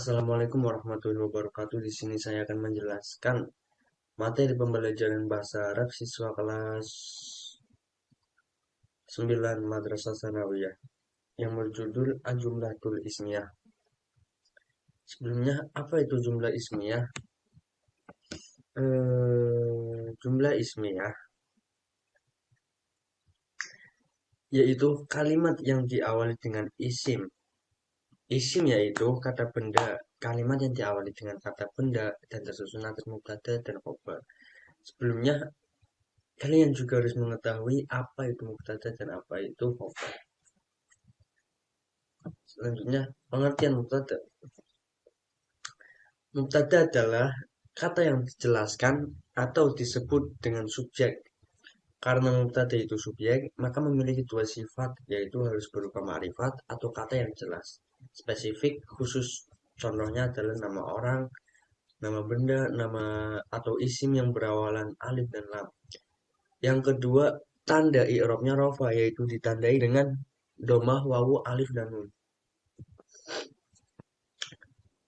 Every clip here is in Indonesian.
Assalamualaikum warahmatullahi wabarakatuh. Di sini saya akan menjelaskan materi pembelajaran bahasa Arab siswa kelas 9 Madrasah Sanawiyah yang berjudul Al-Jumlatul Ismiyah. Sebelumnya, apa itu jumlah ismiyah? Jumlah ismiyah yaitu kalimat yang diawali dengan isim. Isim yaitu kata benda, kalimat yang diawali dengan kata benda dan tersusun atas mubtada dan khobar. Sebelumnya, kalian juga harus mengetahui apa itu mubtada dan apa itu khobar. Selanjutnya, pengertian mubtada. Mubtada adalah kata yang dijelaskan atau disebut dengan subjek. Karena mubtada itu subjek, maka memiliki dua sifat, yaitu harus berupa ma'rifat atau kata yang jelas. Spesifik, khusus. Contohnya adalah nama orang, nama benda, nama atau isim yang berawalan alif dan lam. Yang kedua, tanda i'rabnya rofa, yaitu ditandai dengan domah, wawu, alif, dan nun.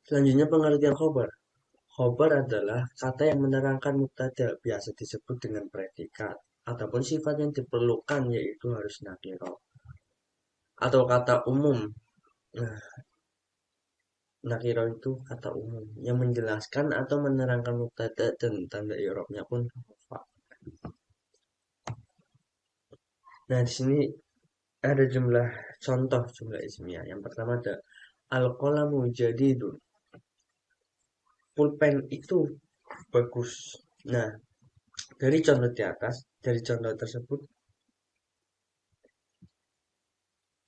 Selanjutnya pengertian khobar. Khobar adalah kata yang menerangkan mubtada, biasa disebut dengan predikat, ataupun sifat yang diperlukan yaitu harus nakiro. Atau kata umum. Nah, nakiro itu kata umum yang menjelaskan atau menerangkan mubtada dan tanda i'rabnya pun khobar. Nah, di sini ada contoh jumlah ismiyah. Yang pertama ada al-qalamu jadidun. Pulpen itu bagus. Nah, dari contoh di atas, dari contoh tersebut,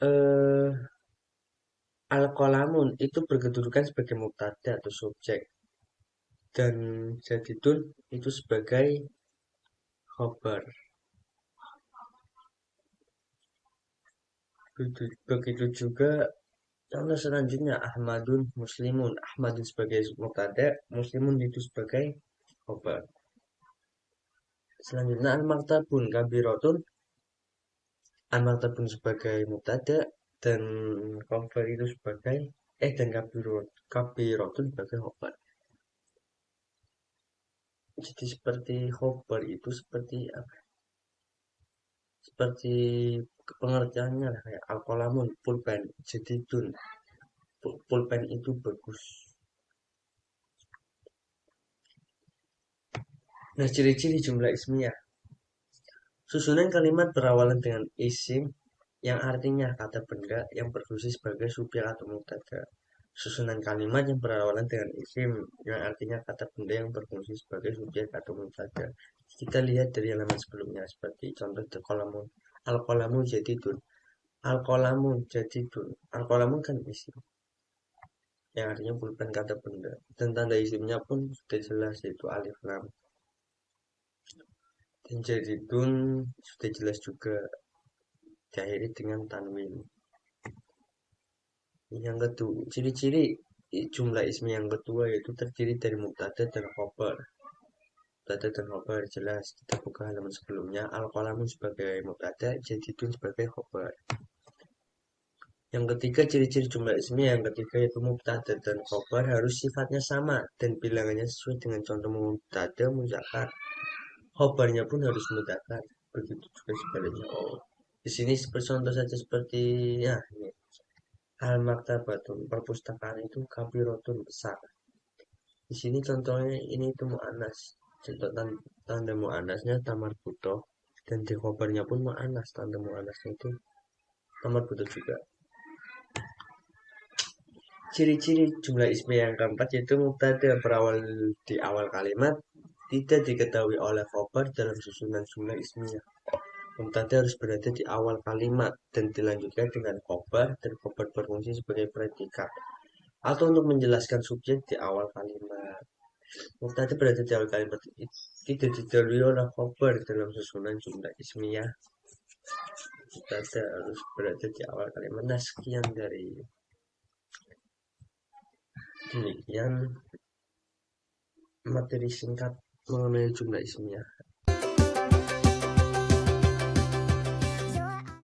eh, al-qalamun itu berkedudukan sebagai mubtada atau subjek, dan jadidun itu sebagai khobar. Begitu juga contoh selanjutnya Ahmadun Muslimun. Ahmadun sebagai mubtada, Muslimun itu sebagai khobar. Selanjutnya al-maktabun kabirotun. Al-maktabun sebagai mubtada dan khobar itu sebagai dan kabirotun sebagai khobar. Jadi seperti khobar itu seperti apa? Seperti pengertiannya lah kayak al-qalamun pulpen jadidun. Pulpen itu bagus. Nah, ciri-ciri jumlah ismiyah. Susunan kalimat berawalan dengan isim yang artinya kata benda yang berfungsi sebagai subjek atau mubtada. Susunan kalimat yang berawalan dengan isim yang artinya kata benda yang berfungsi sebagai subjek atau mubtada. Kita lihat dari halaman sebelumnya seperti contoh al-qalamun. Al-qalamun jadidun. Al-qalamun jadidun. Al-qalamun kan isim yang artinya pulpen kata benda. Dan tanda isimnya pun sudah jelas yaitu alif lam. Dan jadidun sudah jelas juga diakhiri dengan tanwin. Yang kedua, ciri-ciri jumlah ismi yang kedua yaitu terdiri dari mubtada dan khobar. Mubtada dan khobar jelas kita buka halaman sebelumnya. Al-qalamun sebagai mubtada, jadidun sebagai khobar. Yang ketiga, ciri-ciri jumlah ismi yang ketiga yaitu mubtada dan khobar harus sifatnya sama dan bilangannya sesuai dengan contoh mubtada muzakkar. Khobarnya pun harus mudzakkar. Begitu juga sebaliknya. Di sini contoh saja seperti ya ini. Al-maktabatun perpustakaan itu kabirotun besar. Di sini contohnya ini itu mu'annas. Contoh tanda mu'annasnya tamar buto dan di khobarnya pun mu'annas. Tanda mu'annasnya itu tamar buto juga. Ciri-ciri jumlah ismi yang keempat yaitu mubtada berawal di awal kalimat tidak diketahui oleh khobar dalam susunan jumlah ismiyah. Mubtada harus berada di awal kalimat dan dilanjutkan dengan khobar dan khobar berfungsi sebagai predikat atau untuk menjelaskan subjek di awal kalimat. Mubtada berada di awal kalimat tidak didahului oleh khobar dalam susunan jumlah ismiyah. Mubtada harus berada di awal kalimat. Nah, sekian dari demikian materi singkat mengenai jumlah ismiyah.